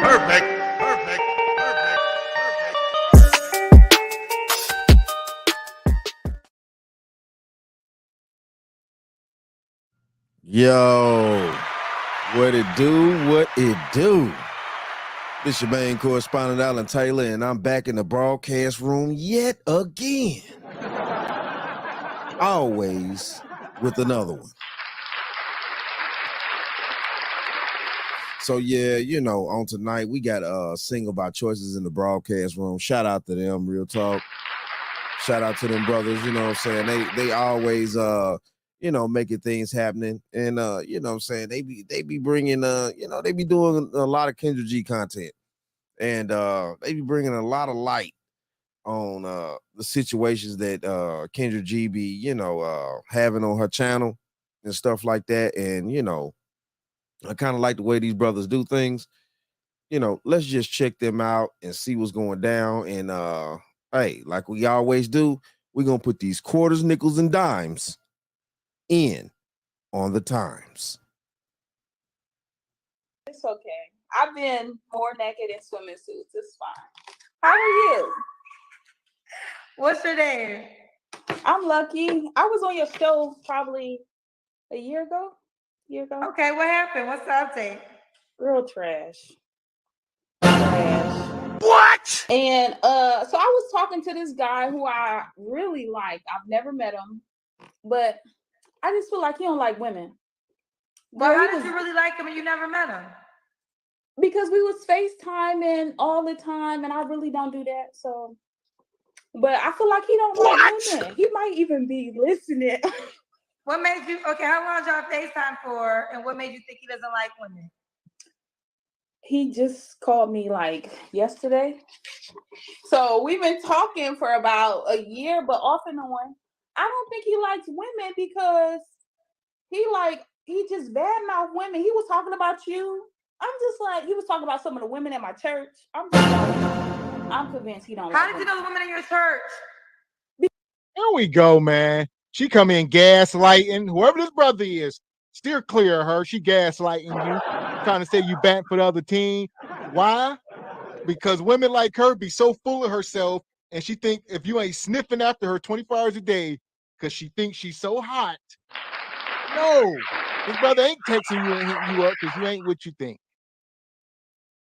Perfect, perfect, perfect, perfect. Yo, what it do? What it do? This your main correspondent, Alan Taylor, and I'm back in the broadcast room yet again. Always with another one. So yeah, on tonight we got Single by Choices in the broadcast room. Shout out to them, real talk. Shout out to them brothers, you know what I'm saying? They always making things happening. And you know what I'm saying, they be bringing they be doing a lot of Kendra G content. And they be bringing a lot of light on the situations that Kendra G be, having on her channel and stuff like that. And I kind of like the way these brothers do things. Let's just check them out and see what's going down. And hey, like we always do, we're gonna put these quarters, nickels, and dimes in on the times. It's okay. I've been more naked in swimming suits. It's fine. How are you? What's your name? I'm lucky. I was on your show probably a year ago. Okay, what happened? What's the update? Real trash. Trash. What? And so I was talking to this guy who I really like. I've never met him, but I just feel like he don't like women. But Girl, how he did was- you really like him and you never met him? Because we was FaceTiming all the time, and I really don't do that. So, but I feel like he don't like women. He might even be listening. What made you, okay, how long y'all FaceTime for and what made you think he doesn't like women? He just called me like yesterday. So we've been talking for about a year, but off and on. I don't think he likes women because he just badmouth women. He was talking about you. I'm just like, he was talking about some of the women at my church. I'm convinced he don't How like did you women. know the women in your church? There we go, man. She come in gaslighting. Whoever this brother is, steer clear of her. She gaslighting you, trying to say you back for the other team. Why? Because women like her be so full of herself, and she think if you ain't sniffing after her 24 hours a day, because she thinks she's so hot. No, this brother ain't texting you and hitting you up because you ain't what you think.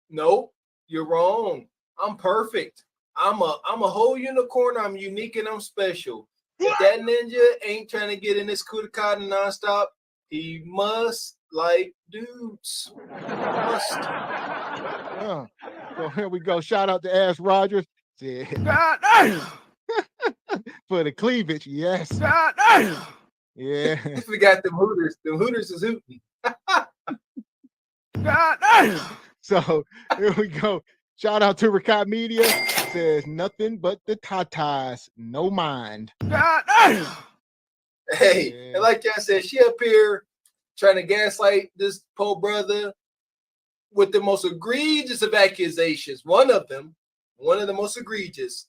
Nope, you're wrong. I'm perfect. I'm a whole unicorn. I'm unique and I'm special. If that ninja ain't trying to get in this Kudakata nonstop, he must like dudes. Must. So here we go. Shout out to Ash Rogers. Said, God damn! for the cleavage, yes. God damn! Yeah. I forgot them Hooters. Them Hooters is hooting. God damn! So here we go. Shout out to Rakat Media. Says nothing but the tatas, no mind. God damn! Hey, Yeah. and like I said, she up here trying to gaslight this poor brother with the most egregious of accusations. One of the most egregious,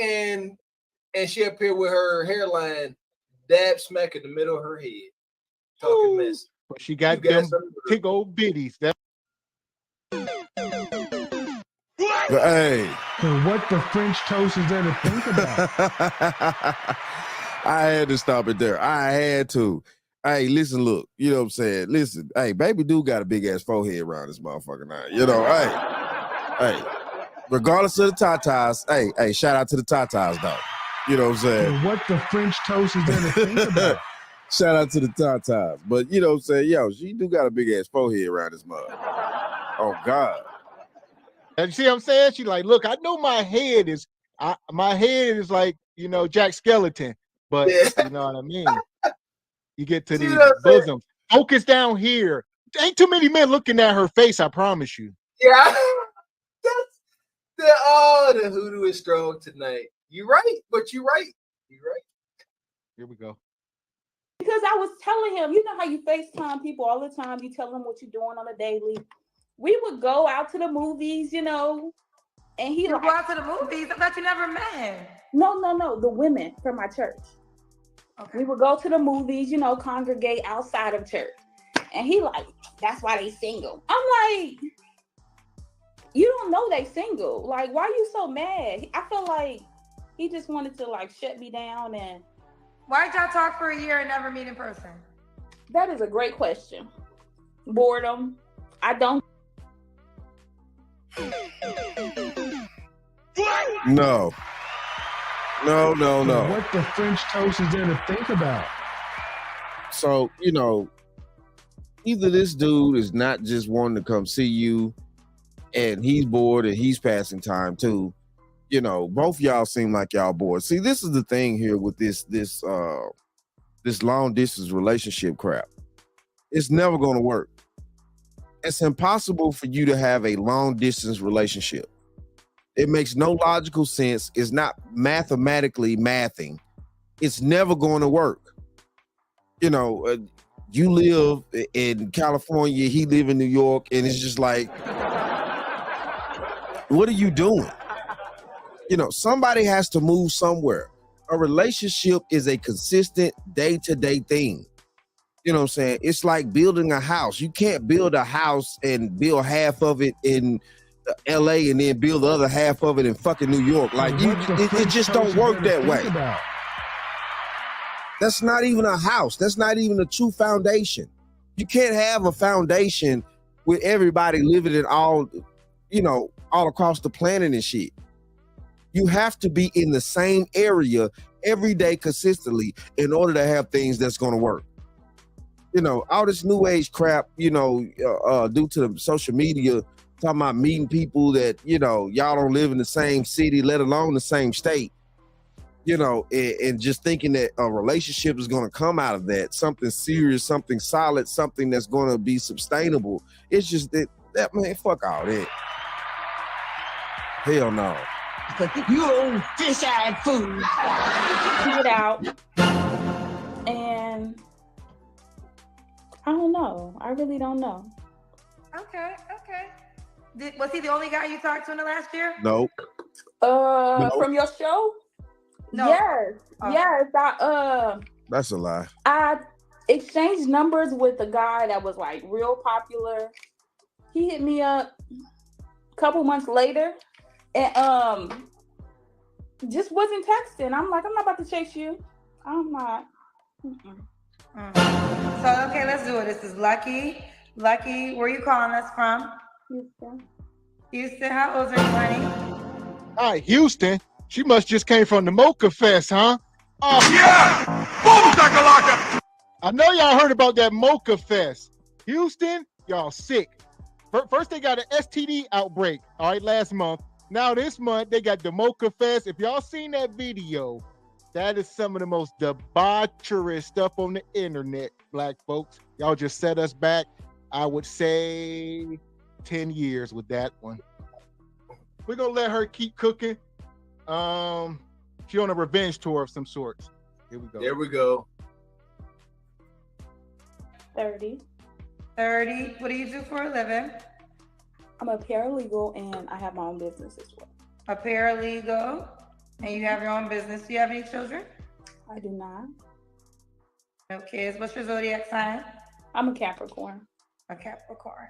and she up here with her hairline dab smack in the middle of her head, talking Ooh. mess. But she got You them guys are- big old bitties. That But hey, So what the French toast is there to think about? I had to stop it there. I had to. Hey, listen, look, you know what I'm saying? Listen, hey, baby do got a big ass forehead around this motherfucker now. Hey, regardless of the tatas, hey, shout out to the tatas though. You know what I'm saying? So what the French toast is there to think about? Shout out to the tatas. But you know what I'm saying? Yo, she do got a big ass forehead around this mother. Oh God. and you see what I'm saying? She like, look, I know my head is like, Jack Skeleton, but Yeah. you know what I mean? You get to See these what I'm saying? bosoms. Focus down here. Ain't too many men looking at her face, I promise you. Yeah, the hoodoo is strong tonight. You're right, but you're right. You're right. Here we go. Because I was telling him, you know how you FaceTime people all the time, you tell them what you're doing on a daily. We would go out to the movies, and he You like, go out to the movies? I thought you never met him. no, the women from my church. We would go to the movies, you know, congregate outside of church. And he like, that's why they single. I'm like, you don't know they single. Like, why are you so mad? I feel like he just wanted to like shut me down. And Why'd y'all talk for a year and never meet in person? that is a great question. Boredom. I don't. No. No. What the French toast is there to think about? So, you know, either this dude is not just wanting to come see you and he's bored and he's passing time too. You know, both y'all seem like y'all bored. See, this is the thing here with this long distance relationship crap. It's never going to work. It's impossible for you to have a long distance relationship. It makes no logical sense. It's not mathematically mathing. It's never going to work. You know, you live in California, he live in New York, and it's just like, what are you doing? You know, somebody has to move somewhere. A relationship is a consistent day-to-day thing. You know what I'm saying? It's like building a house. You can't build a house and build half of it in LA and then build the other half of it in fucking New York. Like, it just don't work that way. That's not even a house. That's not even a true foundation. You can't have a foundation with everybody living in all, you know, all across the planet and shit. You have to be in the same area every day consistently in order to have things that's going to work. You know, all this new age crap, you know, due to the social media, talking about meeting people that, you know, y'all don't live in the same city, let alone the same state, you know, and just thinking that a relationship is going to come out of that, something serious, something solid, something that's going to be sustainable. It's just that man, fuck all that. Hell no. You old fish-eyed fool. Get out. And I don't know. I really don't know. Okay. Was he the only guy you talked to in the last year? Nope. From your show? No. Yes. Oh. Yes. That's a lie. I exchanged numbers with a guy that was like real popular. He hit me up a couple months later and just wasn't texting. I'm like, I'm not about to chase you. I'm not. So, okay, let's do it. This is Lucky. Lucky, where you calling us from? Houston, how old are you, honey? All right, Houston. She must just came from the Mocha Fest, huh? Yeah! Boom, shakalaka! I know y'all heard about that Mocha Fest. Houston, y'all sick. First, they got an STD outbreak, all right, last month. Now this month, they got the Mocha Fest. If y'all seen that video, that is some of the most debaucherous stuff on the internet, black folks. Y'all just set us back, I would say, 10 years with that one. We're going to let her keep cooking. She on a revenge tour of some sorts. Here we go. There we go. 30. 30. What do you do for a living? I'm a paralegal and I have my own business as well. A paralegal, and you have your own business. Do you have any children? I do not. No kids. What's your zodiac sign? I'm a Capricorn. A Capricorn.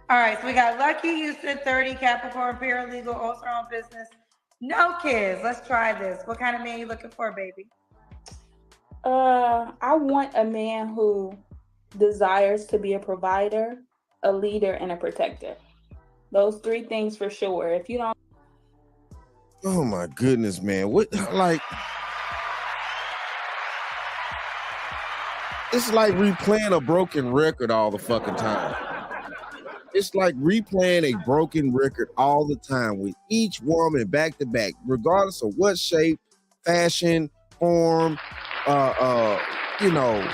All right, so we got Lucky, Houston, 30, Capricorn, paralegal, owns her own business. No kids. Let's try this. What kind of man you looking for, baby? I want a man who desires to be a provider, a leader, and a protector. Those three things for sure. If you don't. Oh my goodness, man. What, like, it's like replaying a broken record all the fucking time. It's like replaying a broken record all the time with each woman back to back, regardless of what shape, fashion, form, you know,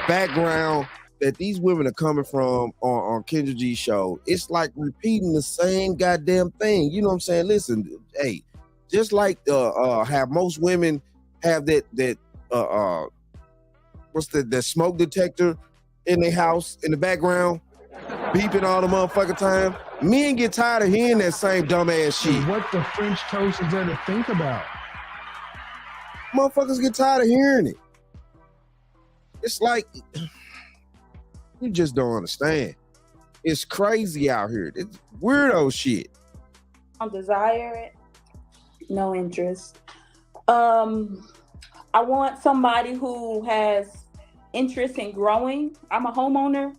background that these women are coming from on Kendra G's show. It's like repeating the same goddamn thing. You know what I'm saying? Listen, hey, just like have most women have that what's the smoke detector in their house in the background, beeping all the motherfucking time. Men get tired of hearing that same dumbass shit. What the French toast is there to think about? Motherfuckers get tired of hearing it. It's like you just don't understand. It's crazy out here. It's weirdo shit. I don't desire it. No interest. I want somebody who has interest in growing. I'm a homeowner.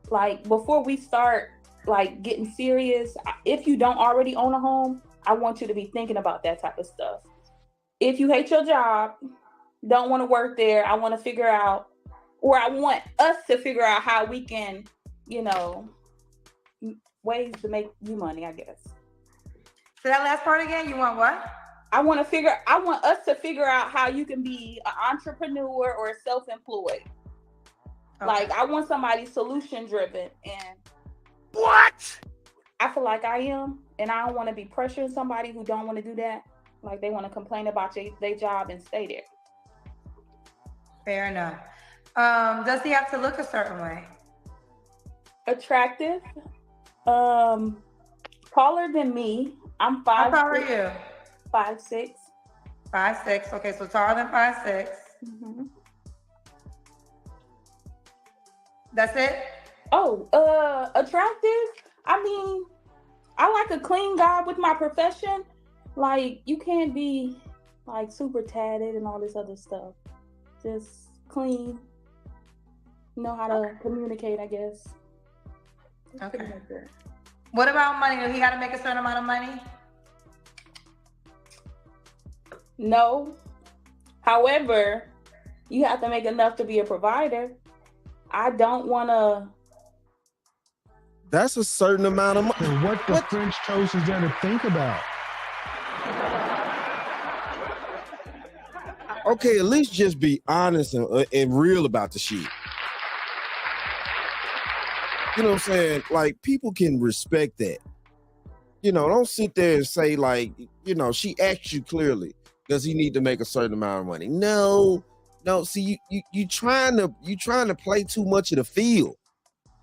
Like, before we start like getting serious, if you don't already own a home, I want you to be thinking about that type of stuff. If you hate your job, don't want to work there, I want to figure out, or I want us to figure out how we can, you know, ways to make you money, I guess. So that last part again, you want what? I want us to figure out how you can be an entrepreneur or self-employed. Okay. Like, I want somebody solution driven, and What? I feel like I am, and I don't want to be pressuring somebody who don't want to do that. Like, they want to complain about their job and stay there. Fair enough. Does he have to look a certain way? Attractive, taller than me. I'm 5'6". How tall are you? 5'6". 5'6". Okay, so taller than 5'6". Mm-hmm. That's it? Oh, attractive. I mean, I like a clean guy with my profession. Like, you can't be like super tatted and all this other stuff. Just clean. Know how to communicate, I guess. That's pretty Okay. much it. What about money? Do he got to make a certain amount of money? No. However, you have to make enough to be a provider. I don't want to. That's a certain amount of money. So what the French toast is there to think about? Okay, at least just be honest and real about the shit. You know what I'm saying? Like, people can respect that. You know, don't sit there and say, like, you know, she asked you clearly, does he need to make a certain amount of money? No. See, you trying to play too much of the field.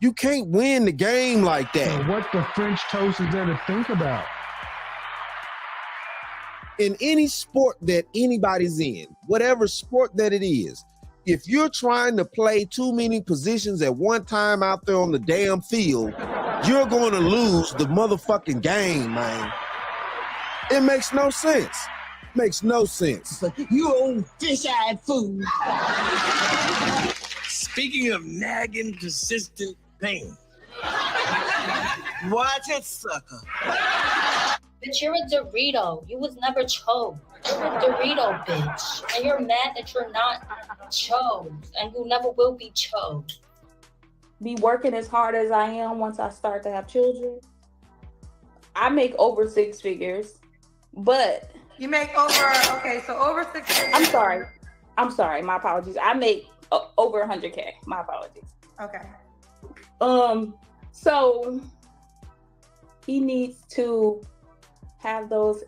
You can't win the game like So that. what the French toast is there to think about? In any sport that anybody's in, whatever sport that it is, if you're trying to play too many positions at one time out there on the damn field, you're going to lose the motherfucking game, man. It makes no sense. Makes no sense. You old fish-eyed fool. Speaking of nagging, persistent pain. Watch it, sucker. Bitch, you're a Dorito. You was never chose. You're a Dorito, bitch. And you're mad that you're not chose. And you never will be chose. Be working as hard as I am once I start to have children. I make over 6 figures, but You make over, okay, so over 6 figures. I'm sorry. My apologies. I make over 100K. My apologies. Okay. So he needs to have those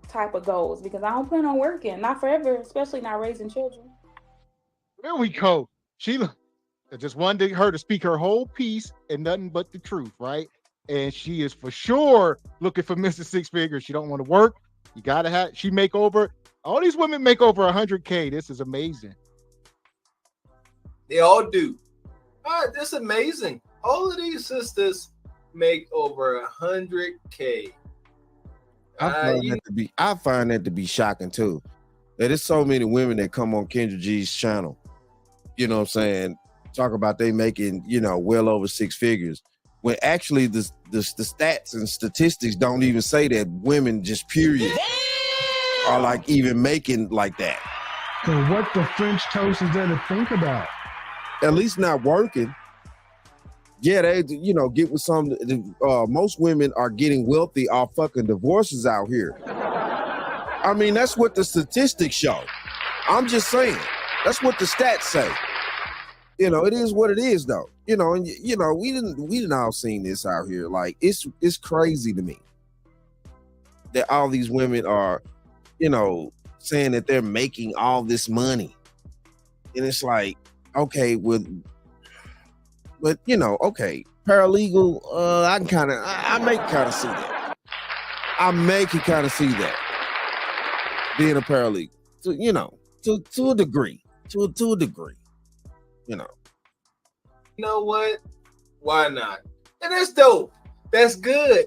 type of goals, because I don't plan on working, not forever, especially not raising children. There we go. Sheila just wanted her to speak her whole piece and nothing but the truth, right? And she is for sure looking for Mr. Six Figures. She don't want to work. You gotta have. She make over. All these women make over 100K. This is amazing. They all do. All right, that's amazing. All of these sisters make over 100K. I find that to be shocking too. There's so many women that come on Kendra G's channel, you know what I'm saying, talk about they making, you know, well over 6 figures, when actually the stats and statistics don't even say that women just period are like even making like that. So what the French toast is there to think about? At least not working. Yeah, they, you know, get with some. Most women are getting wealthy off fucking divorces out here. I mean, that's what the statistics show. I'm just saying, that's what the stats say. You know, it is what it is, though. You know, and you know, we didn't all seen this out here. Like, it's crazy to me that all these women are, you know, saying that they're making all this money, and it's like, okay, but you know, okay, paralegal, I may kind of see that. I may can kind of see that. being a paralegal. To, you know, to a degree. To a degree. You know. You know what? Why not? And that's dope. That's good.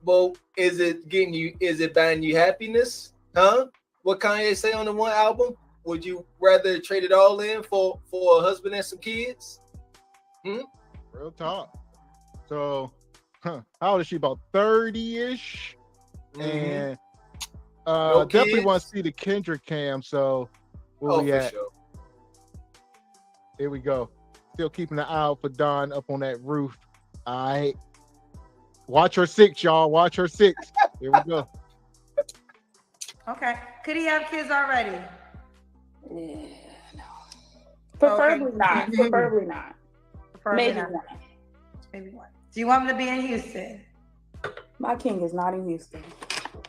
But is it buying you happiness? Huh? What Kanye say on the one album? Would you rather trade it all in for a husband and some kids? Real talk. So, how old is she? About 30-ish. And No definitely kids? want to see the Kendrick cam. So where we for at? sure. Here we go. Still keeping an eye out for Dawn up on that roof. All right. Watch her 6, y'all. Watch her 6. Here we go. Okay. Could he have kids already? Yeah, no. Preferably not. Preferably not. Preferably Maybe not. not. Maybe one. Do you want him to be in Houston? My king is not in Houston.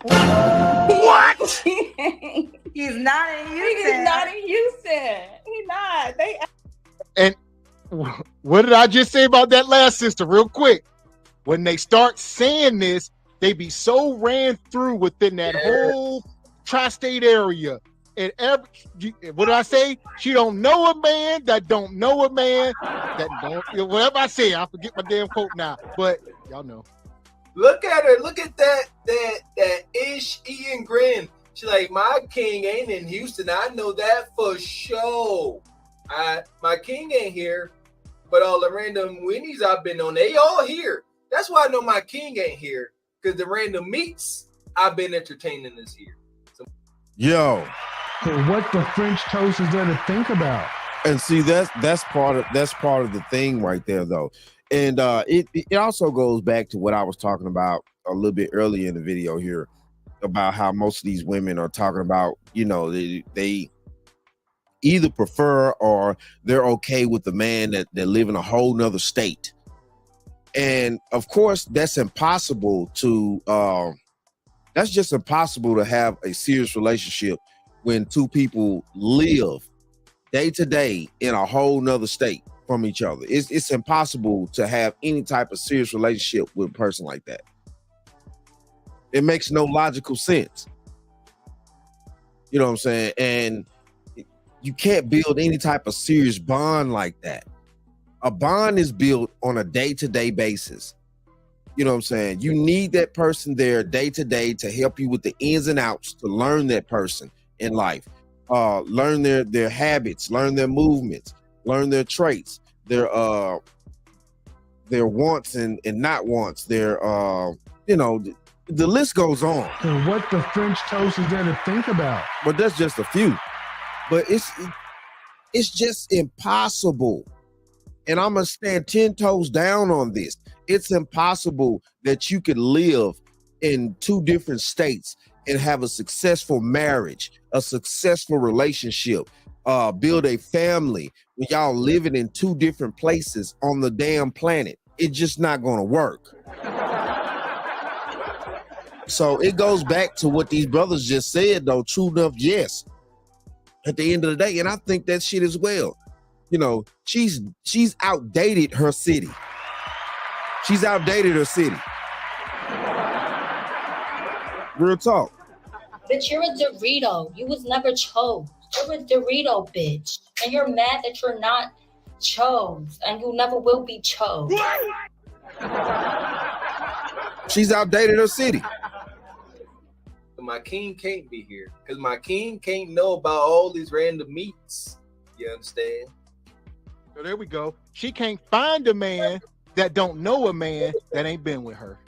What? He ain't. He's not in He Houston. is not in Houston. He not. They And what did I just say about that last sister? Real quick. When they start saying this, they be so ran through within that whole tri-state area. And what did I say? She don't know a man that don't know a man that don't. Whatever I say, I forget my damn quote now. But y'all know. Look at her. Look at that ish Ian grin. She's like, my king ain't in Houston. I know that for sure. My king ain't here, but all the random Winnies I've been on, they all here. That's why I know my king ain't here, because the random meets I've been entertaining this year. So, Yo. So what the French toast is there to think about? And see, that's part of the thing right there, though. And it also goes back to what I was talking about a little bit earlier in the video here about how most of these women are talking about, you know, they either prefer or they're okay with the man that live in a whole nother state. And of course, that's impossible to that's just impossible to have a serious relationship when two people live day to day in a whole nother state from each other. It's impossible to have any type of serious relationship with a person like that. It makes no logical sense. You know what I'm saying? And you can't build any type of serious bond like that. A bond is built on a day-to-day basis. You know what I'm saying? You need that person there day to day to help you with the ins and outs, to learn that person in life, learn their habits, learn their movements, learn their traits, their wants and not wants, their you know, the list goes on. So what the French toast is there to think about? But that's just a few. But it's just impossible. And I'm gonna stand 10 toes down on this. It's impossible that you could live in two different states and have a successful marriage, a successful relationship, build a family when y'all living in two different places on the damn planet. It's just not gonna work. So it goes back to what these brothers just said, though. True enough, yes. At the end of the day, and I think that shit as well. You know, she's outdated her city. She's outdated her city. Real talk. Bitch, you're a Dorito. You was never chose. You're a Dorito, bitch. And you're mad that you're not chose. And you never will be chose. She's outdated her city. my king can't be here because my king can't know about all these random meats. You understand? So there we go. She can't find a man that don't know a man that ain't been with her.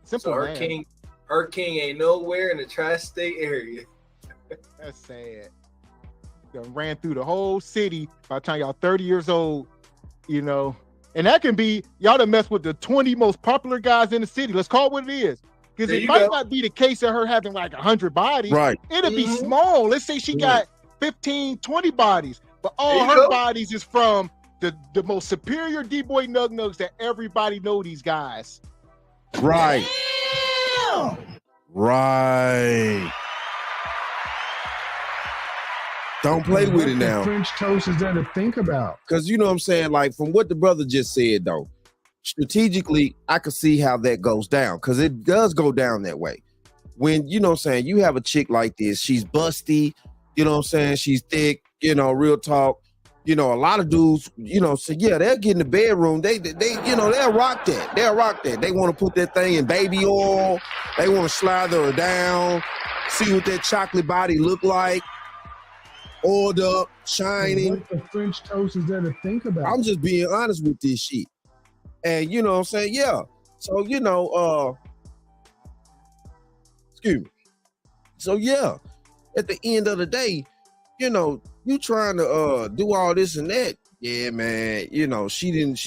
Simple. So man. her king ain't nowhere in the tri-state area. That's sad. Done ran through the whole city by the time y'all 30 years old, you know. And that can be, y'all done mess with the 20 most popular guys in the city. Let's call it what it is. Because it might not be the case of her having like 100 bodies. Right. It'll be small. Let's say she got 15, 20 bodies. But all her bodies is from the most superior D-boy nug-nugs that everybody know these guys. Right. Right. Don't play with it now. French toast is there to think about. Because you know what I'm saying? Like from what the brother just said, though, strategically, I could see how that goes down because it does go down that way. when, you know what I'm saying, you have a chick like this, she's busty, you know what I'm saying, she's thick, you know, real talk. You know, a lot of dudes, you know, say, yeah, they'll get in the bedroom. They, you know, they'll rock that. They'll rock that. They want to put that thing in baby oil. They want to slather her down, see what that chocolate body look like, oiled up, shining. What the French toast is there to think about? I'm just being honest with this shit. And you know what I'm saying? Yeah. So, you know, excuse me. So yeah, at the end of the day, you know, you trying to do all this and that. Yeah, man, you know, she didn't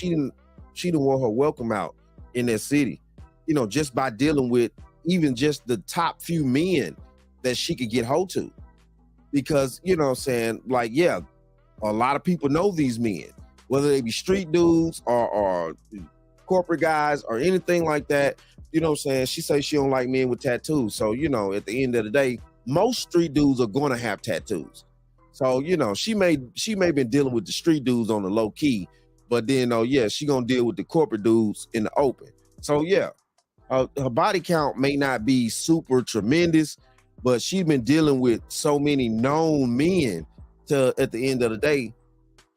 want her welcome out in that city, you know, just by dealing with even just the top few men that she could get hold to. Because, you know what I'm saying, like, yeah, a lot of people know these men, whether they be street dudes or corporate guys or anything like that. You know what I'm saying? She says she don't like men with tattoos. So, you know, at the end of the day, most street dudes are going to have tattoos. So, you know, she may been dealing with the street dudes on the low key, but then, oh yeah, she gonna deal with the corporate dudes in the open. So yeah, her body count may not be super tremendous, but she's been dealing with so many known men to, at the end of the day,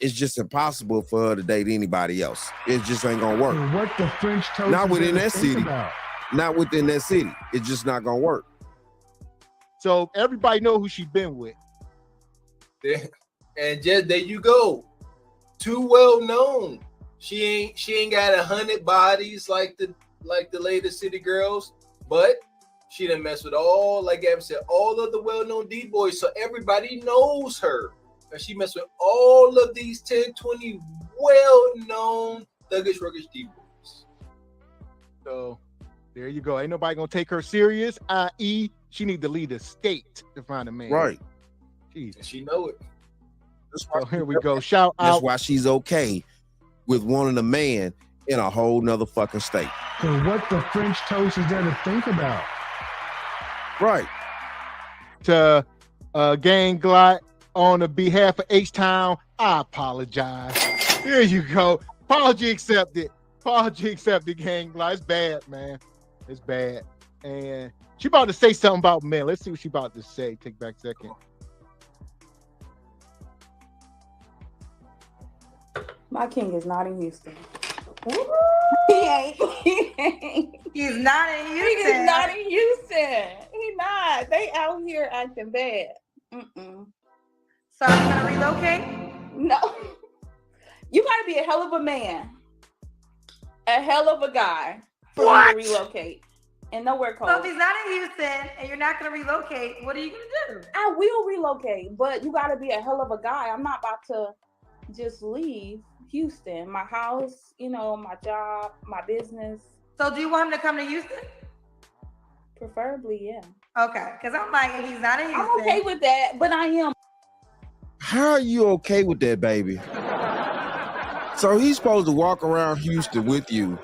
it's just impossible for her to date anybody else. It just ain't gonna work. What the French toast Not is within there to that think city. about? Not within that city. It's just not gonna work. So everybody know who she been with. And just there you go. Too well known. She ain't got 100 bodies like the latest city girls, but she done mess with all, like Gavin said, all of the well-known D-boys. So everybody knows her. And she messed with all of these 10, 20 well-known thuggish, ruggish D-boys. So there you go. Ain't nobody gonna take her serious, i.e. she need to leave the state to find a man. Right. Jeez. And she know it. So here we go. Shout That's out. why she's okay with wanting a man in a whole nother fucking state. So what the French toast is there to think about? Right. To Gang Glot on the behalf of H-Town, I apologize. Here you go. Apology accepted. Apology accepted, Gang Glot. It's bad, man. It's bad. And she about to say something about men. Let's see what she about to say. Take back a second. My king is not in Houston. He ain't. He's not in He Houston. is not in Houston. He not. They out here acting bad. Mm-mm. So I'm gonna relocate. No. You gotta be a hell of a man, a hell of a guy for you to relocate. And nowhere cold. So if he's not in Houston and you're not gonna relocate, what are you gonna do? I will relocate, but you gotta be a hell of a guy. I'm not about to just leave Houston, my house, you know, my job, my business. So do you want him to come to Houston? Preferably, yeah. Okay, because I'm like, if he's not in Houston. I'm okay with that, but I am. How are you okay with that, baby? So he's supposed to walk around Houston with you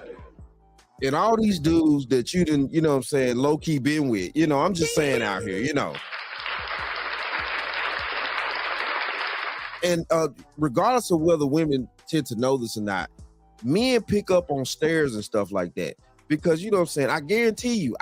and all these dudes that you didn't, you know what I'm saying, low-key been with. You know, I'm just saying out here, you know. And regardless of whether women tend to know this or not, men pick up on stares and stuff like that. Because, you know what I'm saying, I guarantee you,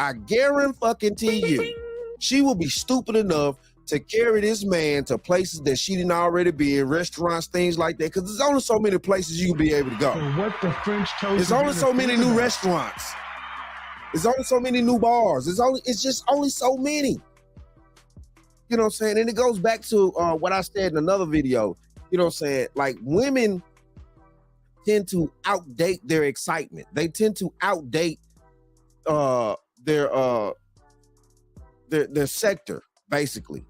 she will be stupid enough to carry this man to places that she didn't already be in, restaurants, things like that. Because there's only so many places you can be able to go. So what the French toast There's is only there to so many think new about? restaurants. There's only so many new bars. It's just only so many. You know what I'm saying? And it goes back to what I said in another video. You know what I'm saying? Like, women tend to outdate their excitement. They tend to outdate their sector, basically.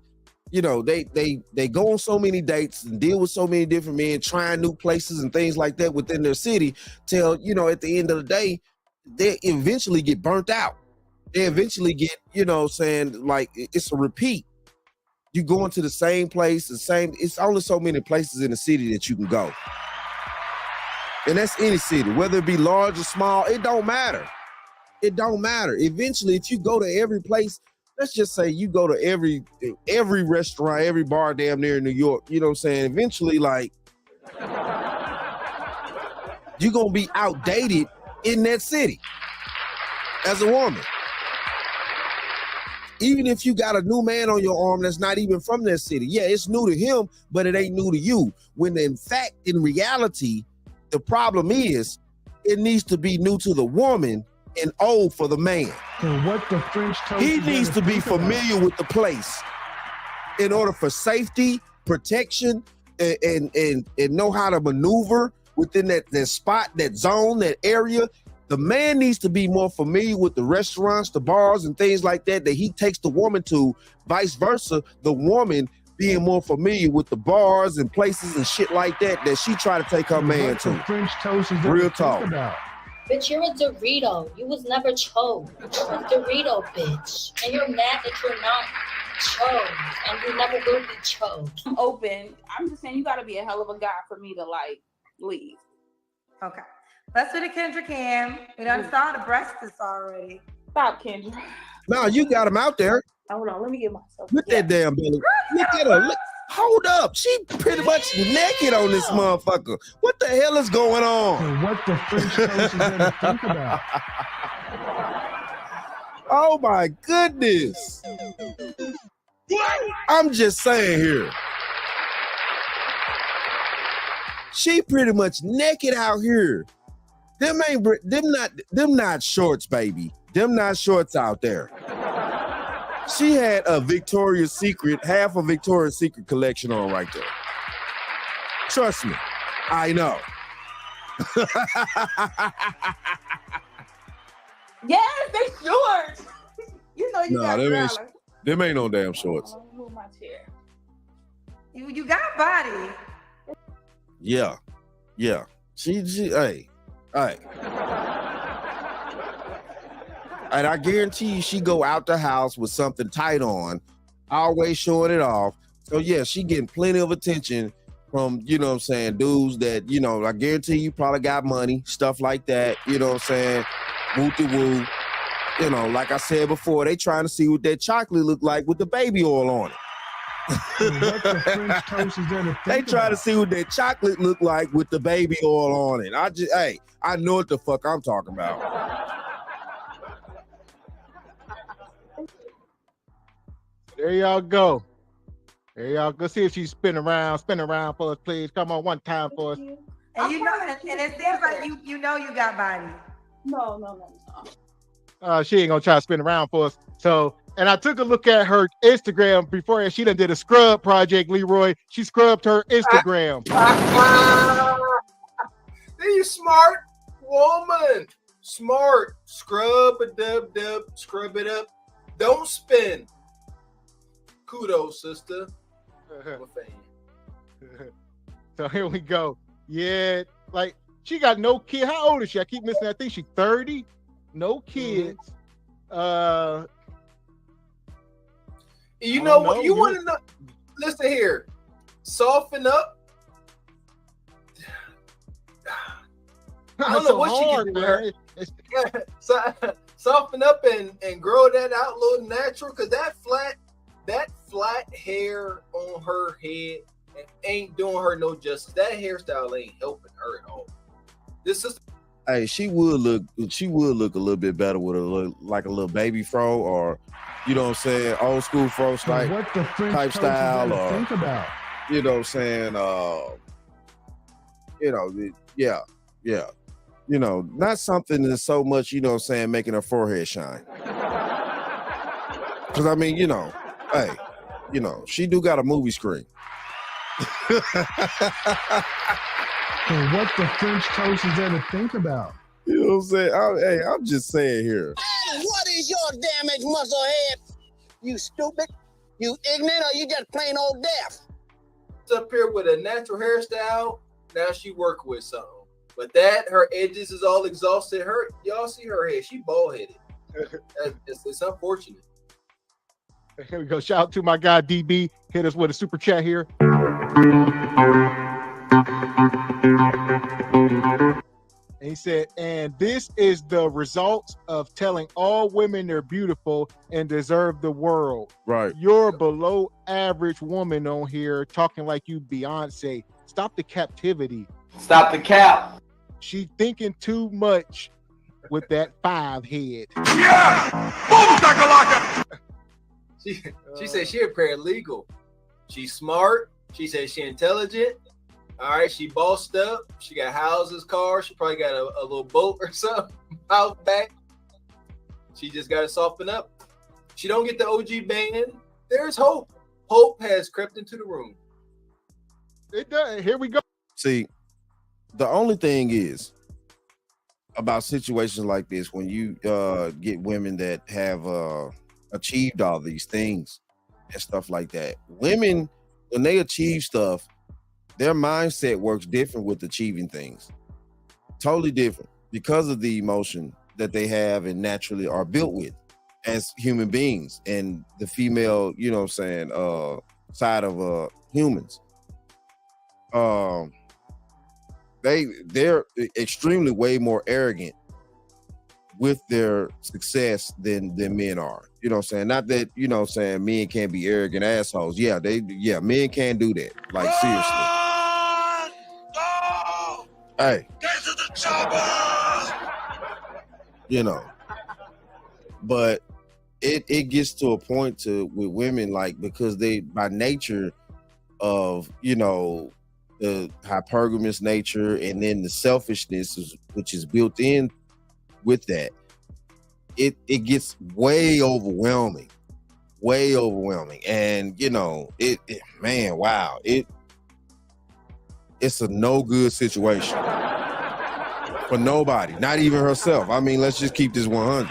You know, they go on so many dates and deal with so many different men, trying new places and things like that within their city, till, you know, at the end of the day, they eventually get burnt out. They eventually get, you know, saying, like, it's a repeat. You go into the same place, it's only so many places in the city that you can go. And that's any city, whether it be large or small, it don't matter. It don't matter. Eventually, if you go to every place, let's just say you go to every restaurant, every bar damn near in New York, you know what I'm saying? Eventually, like, you're going to be outdated in that city as a woman. Even if you got a new man on your arm that's not even from that city, yeah, it's new to him, but it ain't new to you. When in fact, in reality, the problem is it needs to be new to the woman and old for the man. And what the French toast He is needs to gonna be think about. familiar with the place in order for safety, protection, and know how to maneuver within that spot, that zone, that area. The man needs to be more familiar with the restaurants, the bars, and things like that he takes the woman to. Vice versa, the woman being more familiar with the bars and places and shit like that she try to take her And man what the to. French toast is gonna Real think talk. about. Bitch, you're a Dorito. You was never chose. You're a Dorito, bitch. And you're mad that you're not chose. And you never will be chose. I'm open. I'm just saying you gotta be a hell of a guy for me to like leave. Okay. Let's do the Kendra Cam. We done saw the breasts already. Stop, Kendra. Now you got him out there Hold on, let me get myself. with that damn belly. Look at her. Look. Hold up. She pretty much naked on this motherfucker. What the hell is going on? And what the French toast is gonna think about. Oh my goodness. I'm just saying here. She pretty much naked out here. Them not shorts, baby. Them not shorts out there. She had a Victoria's Secret, half a Victoria's Secret collection on right there. Trust me, I know. Yes, they short. You know you No, got them ain't- growler. Them ain't no damn shorts. Let me move my chair. You got body. Yeah. She hey. And I guarantee you she go out the house with something tight on, always showing it off. So yeah, she getting plenty of attention from, you know what I'm saying, dudes that, you know, I guarantee you probably got money, stuff like that, you know what I'm saying, woo-de-woo. You know, like I said before, they trying to see what that chocolate look like with the baby oil on it. And what the French toast is gonna They think try to about. see what that chocolate look like with the baby oil on it. I know what the fuck I'm talking about. There y'all go. There y'all go. See if she's spin around for us, please. Come on, one time for us. And you know, and it seems like you know you got body. No. She ain't gonna try to spin around for us. So, and I took a look at her Instagram before, and she done did a scrub project, Leroy. She scrubbed her Instagram. You smart woman. Smart. Scrub a dub, scrub it up. Don't spin. Kudos, sister. I'm a fan. So here we go. Yeah, like she got no kid. How old is she? I keep missing. I think she's 30. No kids. You I know don't what? know. You want to know? Listen here. Soften up. I don't know what she can do with her. man. Soften up and grow that out a little natural, because that flat hair on her head ain't doing her no justice. That hairstyle ain't helping her at all. This is Hey, she would look a little bit better with a little baby fro, or you know what I'm saying, old school fro And type what the French type toast is style, gonna or think about. you know what I'm saying, yeah. You know, not something that's so much, you know what I'm saying, making her forehead shine. Cause I mean, you know, hey, you know, she do got a movie screen. And what the French toast is gonna think about. You know what I'm saying? I'm just saying here. What is your damage, musclehead? You stupid? You ignorant, or you just plain old deaf? up here with a natural hairstyle. Now she work with something. But that, her edges is all exhausted. Y'all see her hair. She bald headed. It's unfortunate. Here we go. Shout out to my guy DB. Hit us with a super chat here. And he said, and this is the result of telling all women they're beautiful and deserve the world. Right. You're below average woman on here talking like you Beyonce. Stop the captivity. Stop the cap. She thinking too much with that 5 head. Yeah! Boom, She said she a paralegal. She's smart. She said she intelligent. All right, she bossed up. She got houses, cars. She probably got a little boat or something out back. She just got to soften up. She don't get the OG ban. There's hope. Hope has crept into the room. It does. Here we go. See, the only thing is about situations like this, when you get women that have achieved all these things and stuff like that, women, when they achieve stuff, their mindset works different with achieving things. Totally different because of the emotion that they have and naturally are built with as human beings and the female, you know what I'm saying, side of humans. They're extremely way more arrogant with their success than men are. You know what I'm saying? Not that, you know what I'm saying, men can't be arrogant assholes. Yeah, men can do that. Like, seriously. Hey. You know. But it gets to a point with women, like, because they, by nature of, you know, the hypergamous nature and then the selfishness which is built in with that, it gets way overwhelming. And you know, man, wow, it's a no good situation for nobody, not even herself. I mean, let's just keep this 100.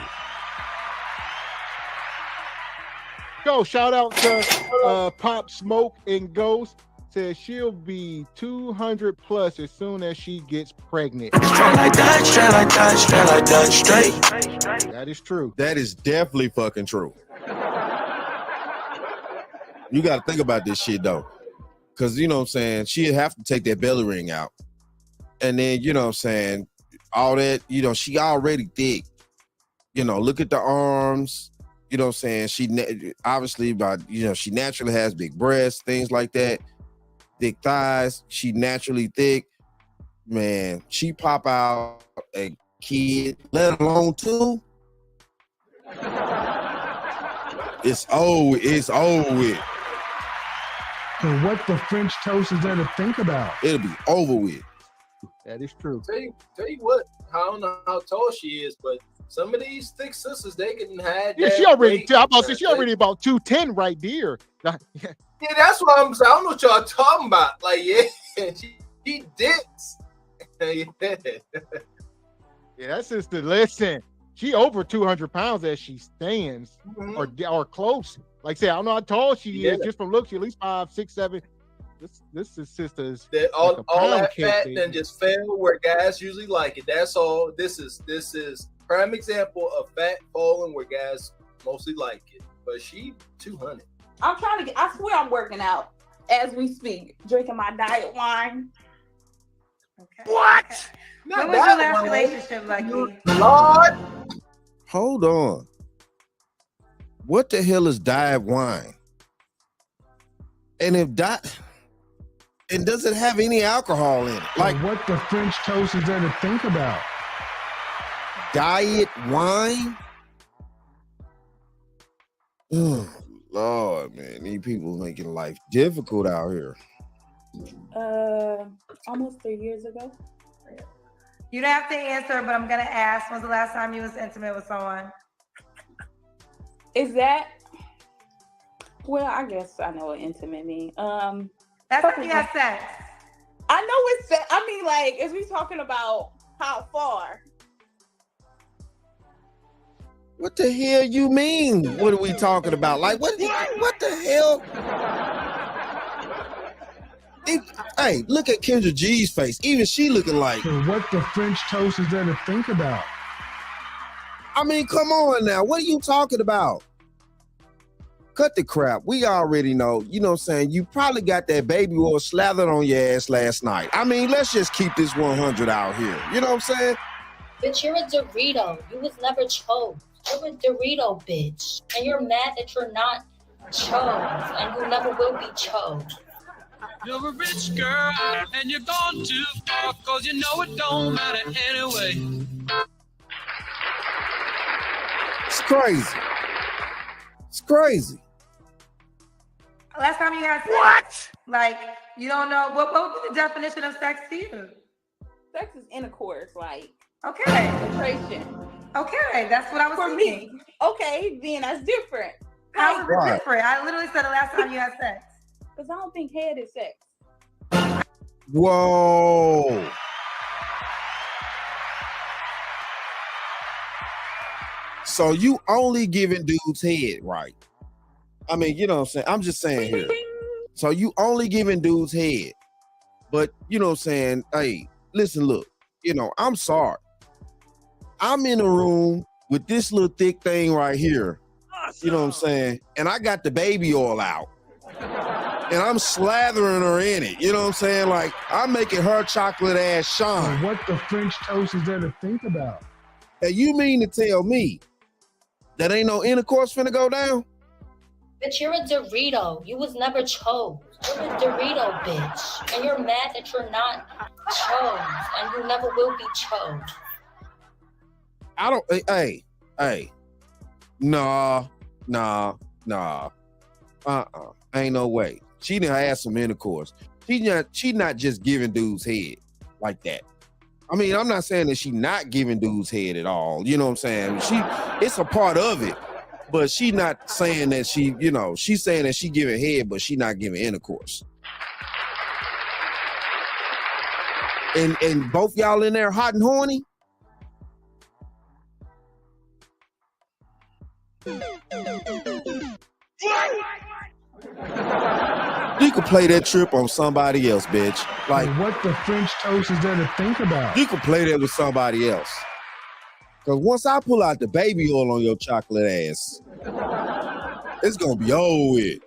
Go, shout out to Pop Smoke and Ghost. Says she'll be 200 plus as soon as she gets pregnant. Straight like that, straight like that, straight like that, straight. That is true. That is definitely fucking true. You got to think about this shit though, because you know what I'm saying, she'd have to take that belly ring out, and then you know what I'm saying, all that, you know, she already thick. You know, look at the arms. You know what I'm saying? She obviously, you know, she naturally has big breasts, things like that. Thick thighs, she naturally thick. Man, she pop out a kid, let alone two. It's over with. So what the French toast is there to think about? It'll be over with. That is true. Tell you what, I don't know how tall she is, but some of these thick sisters, they can hide. Yeah, she already. I'm about to say she already about 210 right there. Yeah, that's what I'm saying. I don't know what y'all talking about. Like, yeah, she dips. Yeah, that sister, listen, she over 200 pounds as she stands, or close. Like I say, I don't know how tall she is, just from looks, she at least 5, 6, 7. This is sister's all that fat and just fell where guys usually like it. That's all. This is prime example of fat falling where guys mostly like it. But she 200. I'm trying to I swear I'm working out as we speak, drinking my diet wine. Okay. What? When was your last relationship, Lucky? Lord. Hold on. What the hell is diet wine? And and does it have any alcohol in it? Like, what the French toast is there to think about? Diet wine? Oh, Lord, man, these people making life difficult out here. Almost 3 years ago. You don't have to answer, but I'm gonna ask. When's the last time you was intimate with someone? Is that? Well, I guess I know what intimate means. That's when you have sex. I know it's. I mean, like, is we talking about how far? What the hell you mean? What are we talking about? Like, what the hell? Hey, look at Kendra G's face. Even she looking like. So what the French toast is there to think about? I mean, come on now. What are you talking about? Cut the crap. We already know. You know what I'm saying? You probably got that baby oil slathered on your ass last night. I mean, let's just keep this 100 out here. You know what I'm saying? Bitch, you're a Dorito. You was never chose. You're a Dorito, bitch. And you're mad that you're not chose. And you never will be chose. You're a rich girl, and you're gone too far, cause you know it don't matter anyway. It's crazy. It's crazy. Last time you had sex? What? Like, you don't know, what would be the definition of sex to you? Sex is intercourse, like Okay. penetration. Okay, that's what I was For thinking. me. Okay, then that's different. How is it Right. different? I literally said the last time you had sex. Because I don't think head is sex. Whoa. So you only giving dudes head, right? I mean, you know what I'm saying? I'm just saying here. So you only giving dudes head. But you know what I'm saying? Hey, listen, look, I'm sorry. I'm in a room with this little thick thing right here. You know what I'm saying? And I got the baby oil out. And I'm slathering her in it. You know what I'm saying? Like, I'm making her chocolate ass shine. What the French toast is there to think about? And you mean to tell me that ain't no intercourse finna go down? Bitch, you're a Dorito. You was never chose. You're a Dorito, bitch. And you're mad that you're not chose. And you never will be chose. I don't, hey. Nah. Ain't no way. She done had some intercourse. She not just giving dudes head like that. I mean, I'm not saying that she not giving dudes head at all. You know what I'm saying? It's a part of it, but she not saying that she's saying that she giving head, but she not giving intercourse. And both y'all in there hot and horny? You could play that trip on somebody else, bitch. Like, what the French toast is there to think about? you could play that with somebody else. Because once I pull out the baby oil on your chocolate ass, it's going to be over with.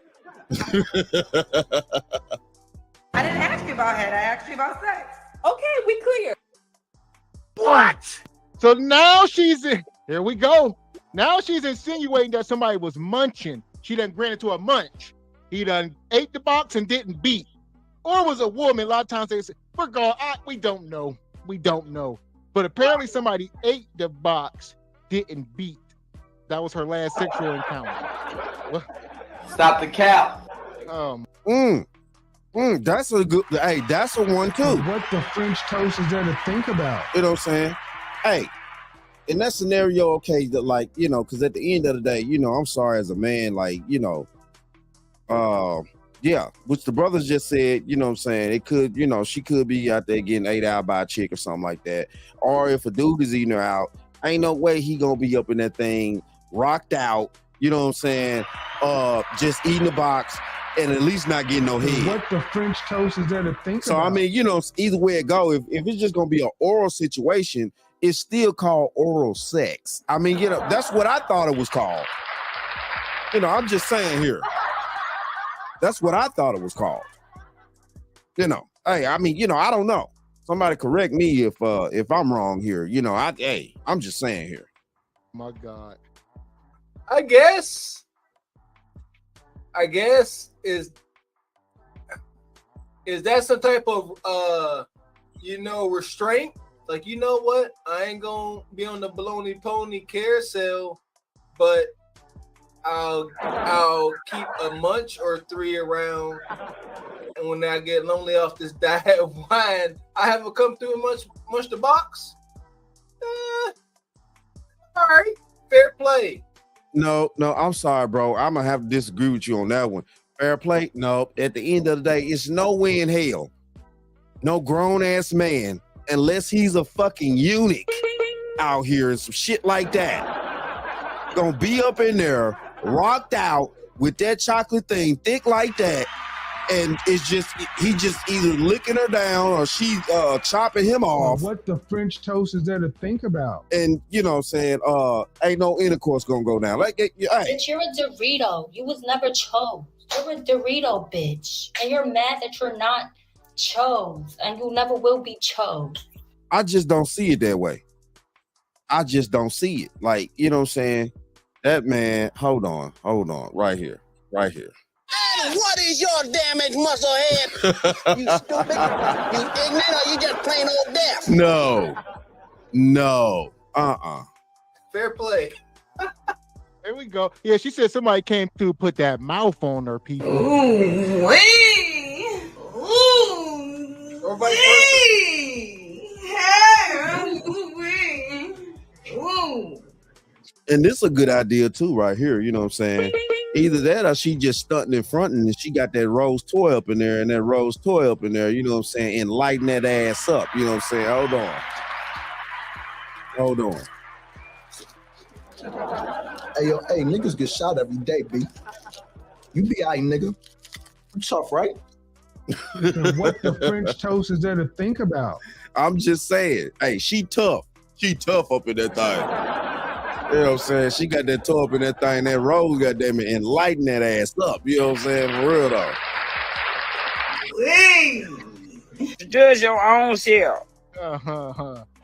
I didn't ask you about head. I asked you about sex. Okay, we clear. What? So now here we go. Now she's insinuating that somebody was munching. She done granted to a munch. He done ate the box and didn't beat. Or it was a woman. A lot of times they say, we don't know. We don't know. But apparently somebody ate the box, didn't beat. That was her last sexual encounter. Stop the cap. That's a good, that's a one too. What the French toast is there to think about? You know what I'm saying? Hey, in that scenario, okay, that like, because at the end of the day, I'm sorry as a man, like, which the brothers just said, you know what I'm saying? It could, she could be out there getting ate out by a chick or something like that. Or if a dude is eating her out, ain't no way he gonna be up in that thing, rocked out, you know what I'm saying? Just eating the box and at least not getting no head. What the French toast is there to think So, about? I mean, either way it go, if it's just gonna be an oral situation, it's still called oral sex. I mean, that's what I thought it was called. I'm just saying here. That's what I thought it was called. Hey, I mean, I don't know. Somebody correct me if I'm wrong here. I'm just saying here. My God. I guess is that some type of restraint? Like, you know what? I ain't gonna be on the baloney pony carousel, but I'll keep a munch or three around, and when I get lonely off this diet of wine, I haven't come through and munch the box. All right, fair play. No, I'm sorry, bro. I'm gonna have to disagree with you on that one. Fair play? No. At the end of the day, it's no way in hell, no grown ass man, unless he's a fucking eunuch out here and some shit like that, gonna be up in there, rocked out with that chocolate thing, thick like that, and it's just he just either licking her down or she chopping him off. What the French toast is there to think about? And saying ain't no intercourse gonna go down. Like, hey. Bitch, you're a Dorito. You was never chose. You're a Dorito, bitch. And you're mad that you're not chose. And you never will be chose. I just don't see it that way. I just don't see it. Like, you know what I'm saying? That man, hold on, right here. And what is your damage, musclehead? You stupid, you ignorant, or you just plain old deaf? No. Fair play. There we go. Yeah, she said somebody came through, put that mouth on her, people. Ooh, wee. Ooh, Or vice wee. Hey, ooh, wee. Ooh. And this is a good idea too, right here. You know what I'm saying? Either that or she just stunting in front and she got that rose toy up in there and that rose toy up in there, you know what I'm saying? And lighten that ass up. You know what I'm saying? Hold on. Hey, yo, hey, niggas get shot every day, B. You be alright, nigga. You tough, right? And what the French toast is there to think about? I'm just saying, hey, she tough. She tough up in that thing. You know what I'm saying? She got that toe up in that thing, that rose, goddamn it, and lighten that ass up. You know what I'm saying? For real though. Wee. Judge your own self.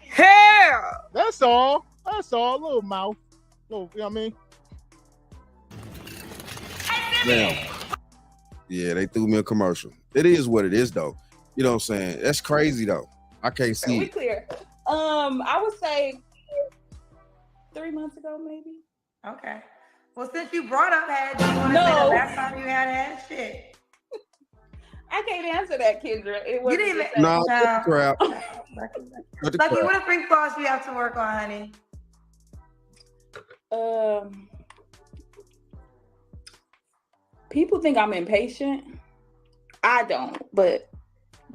Hell! That's all. That's all. Little mouth. Little, you know what I mean? Now, yeah, they threw me a commercial. It is what it is though. You know what I'm saying? That's crazy though. I can't see We it. clear. I would say 3 months ago, maybe. Okay. Well, since you brought up Had, do you want to say No. the last time you had shit? I can't answer that, Kendra. It You wasn't didn't the even. Nah, same. cut the crap. Cut the Lucky, crap. what free floss you have to work on, honey? People think I'm impatient. I don't, but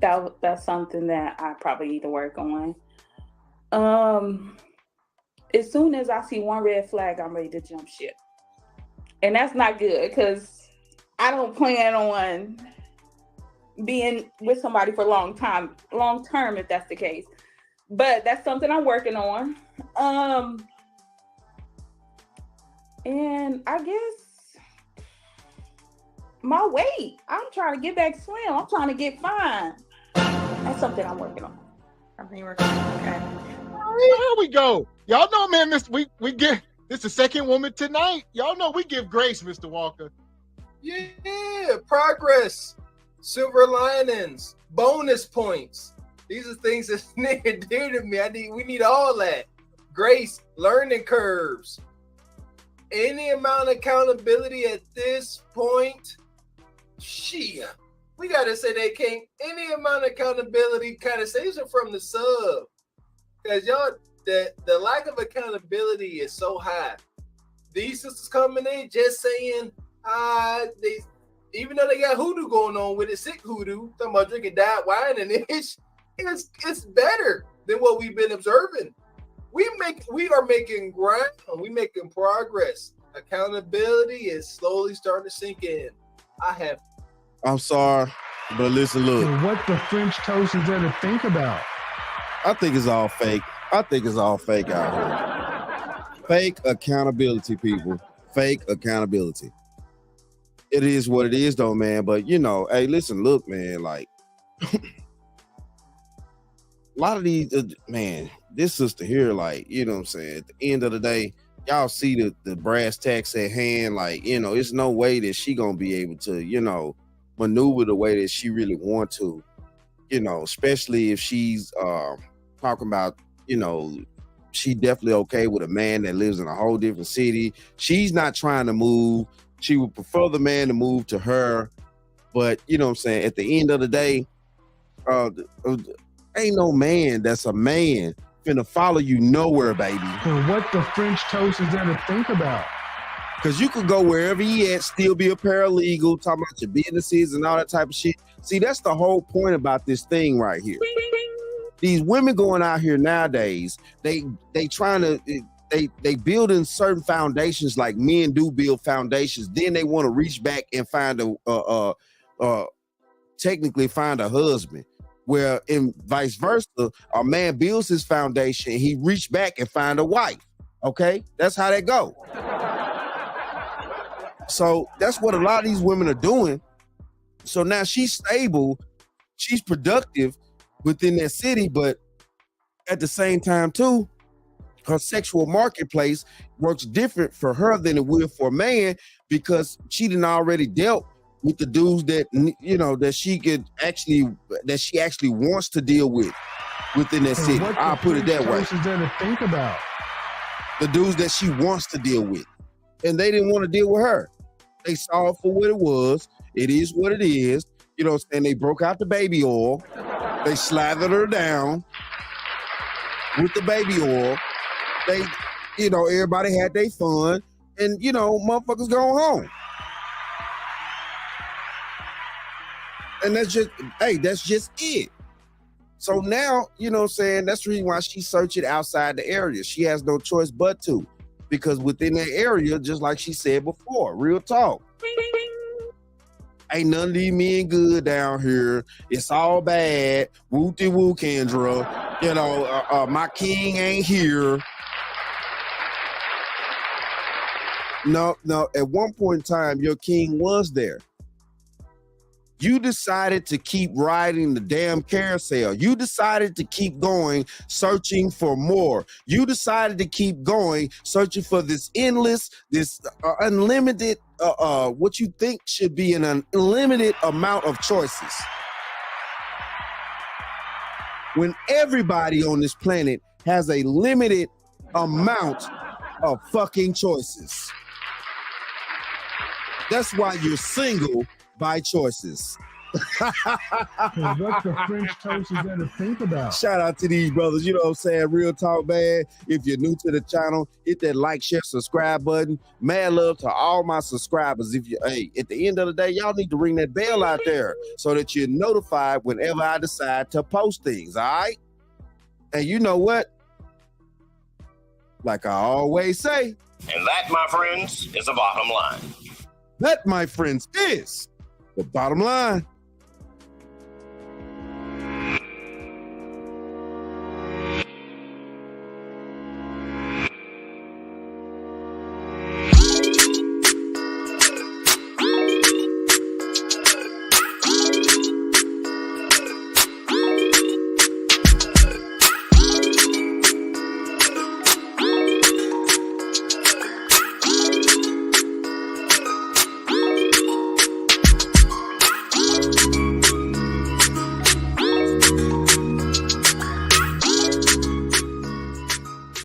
that's something that I probably need to work on. As soon as I see one red flag, I'm ready to jump ship. And that's not good because I don't plan on being with somebody for long term, if that's the case. But that's something I'm working on. And I guess my weight. I'm trying to get back slim. I'm trying to get fine. That's something I'm working on. Something you're working on. Okay. Here we go. Y'all know, man, we get this the second woman tonight. Y'all know we give grace, Mr. Walker. Yeah, progress, silver linings, bonus points. These are things that's near and dear to me. We need all that. Grace, learning curves. Any amount of accountability at this point, shit. We gotta say they can't. Any amount of accountability kind of saves them from the sub. Because y'all, the lack of accountability is so high. These sisters coming in just saying, they, even though they got hoodoo going on with it, sick hoodoo, talking about drinking diet wine and it's better than what we've been observing. We are making ground, we making progress. Accountability is slowly starting to sink in. I'm sorry, but listen, look. And what the French toast is there to think about? I think it's all fake. I think it's all fake out here. Fake accountability, people. Fake accountability. It is what it is, though, man. But, you know, hey, listen, look, man, like, a lot of these, man, this sister here, like, you know what I'm saying? At the end of the day, y'all see the brass tacks at hand. Like, you know, it's no way that she gonna be able to, you know, maneuver the way that she really want to, you know, especially if she's talking about, you know, she definitely okay with a man that lives in a whole different city. She's not trying to move. She would prefer the man to move to her. But, you know what I'm saying, at the end of the day, ain't no man that's a man finna follow you nowhere, baby. And what the French toast is there to think about? Because you could go wherever he at, still be a paralegal, talking about your businesses and all that type of shit. See, that's the whole point about this thing right here. These women going out here nowadays, they trying to, they building certain foundations like men do build foundations. Then they want to reach back and find technically find a husband. Where in vice versa, a man builds his foundation, he reach back and find a wife. Okay, that's how that go. So that's what a lot of these women are doing. So now she's stable, she's productive within that city, but at the same time too, her sexual marketplace works different for her than it will for a man because she done already dealt with the dudes that, you know, that she actually wants to deal with within that city. I'll put it that way. What is there to think about? The dudes that she wants to deal with. and they didn't want to deal with her. They saw it for what it was. It is what it is. You know what I'm saying? They broke out the baby oil. They slathered her down with the baby oil. They, you know, everybody had their fun, and you know, motherfuckers going home. And that's just it. So now, you know what I'm saying, that's the reason why she's searching outside the area. She has no choice but to, because within that area, just like she said before, real talk, ain't none of these men good down here. It's all bad. Woo-de-woo, Kendra. You know, my king ain't here. No, at one point in time, your king was there. You decided to keep riding the damn carousel. You decided to keep going, searching for more. You decided to keep going, searching for this endless, this unlimited, what you think should be an unlimited amount of choices. When everybody on this planet has a limited amount of fucking choices. That's why you're single by choices. What the French toast is there to think about? Shout out to these brothers, you know what I'm saying? Real talk, man. If you're new to the channel, hit that like, share, subscribe button. Mad love to all my subscribers. If you, hey, at the end of the day, y'all need to ring that bell out there so that you're notified whenever I decide to post things, all right? And you know what? Like I always say. And that, my friends, is the bottom line. That, my friends, is the bottom line.